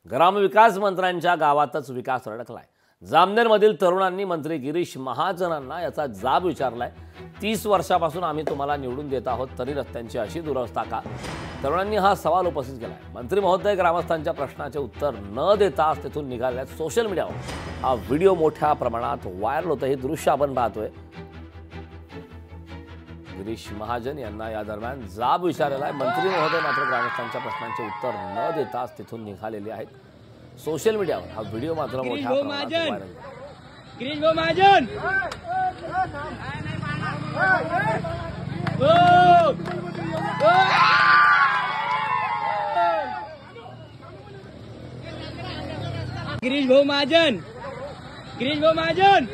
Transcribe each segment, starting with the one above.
ग्रामविकास मंत्र्यांच्या गावातच विकास अडकलाय। जामनेरमधील तरुणांनी मंत्री गिरीश महाजनांना याचा जाब विचारलाय। 30 वर्षापासून आम्ही तुम्हाला निवडून देत आहोत तरी रस्त्यांची अशी दुरवस्था का? तरुणांनी हा सवाल उपस्थित केलाय। मंत्री महोदय ग्रामस्थांच्या प्रश्नाचे उत्तर न देता तिथून निघाल्यात। सोशल मीडियावर हा व्हिडिओ मोठ्या प्रमाणात व्हायरल होतं। हे दृश्य आपण पाहतोय। गिरीश महाजन यांना या दरम्यान जाब विचारलेला आहे। मंत्री महोदय मात्र ग्रामस्थांच्या प्रश्नांचे उत्तर न देता तिथून निघालेले आहेत। सोशल मीडियावर हा व्हिडिओ मात्र मोठ्या प्रमाणात व्हायरल होतो। गिरीश महाजन गिरीश महाजन गिरीश महाजन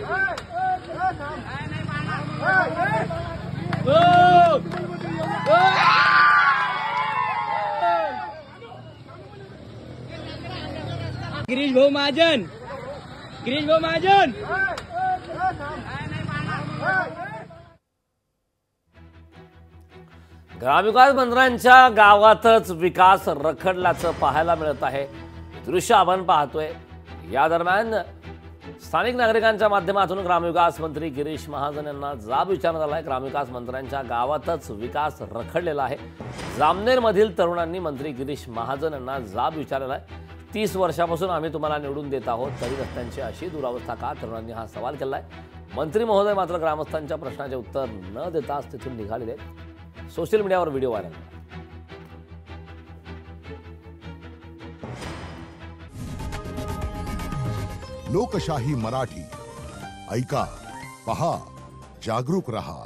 गिरीश महाजन गिरीश महाजन ग्रामविकास मंत्र्यांच्या गावातच विकास रखडल्याचं पाहायला मिळत आहे। दृश्य आपण पाहतोय। या दरम्यान स्थानिक नागरिकांच्या माध्यमातून ग्रामविकास मंत्री गिरीश महाजन यांना जाब विचारण्यात आलाय। ग्रामविकास मंत्र्यांच्या गावातच विकास रखडलेला आहे। जामनेरमधील तरुणांनी मंत्री गिरीश महाजन यांना जाब विचारलेला आहे। 30 वर्षापासून आम्ही तुम्हाला निवडून देत आहोत तरी रस्त्यांची अशी दुरावस्था का? तरुणांनी हा सवाल केलाय। मंत्री महोदय मात्र ग्रामस्थांच्या प्रश्नाचे उत्तर न देताच तिथून निघालेले आहेत। सोशल मीडियावर व्हिडिओ व्हायरल झाला। लोकशाही मराठी ऐका, पहा, जागरूक रहा।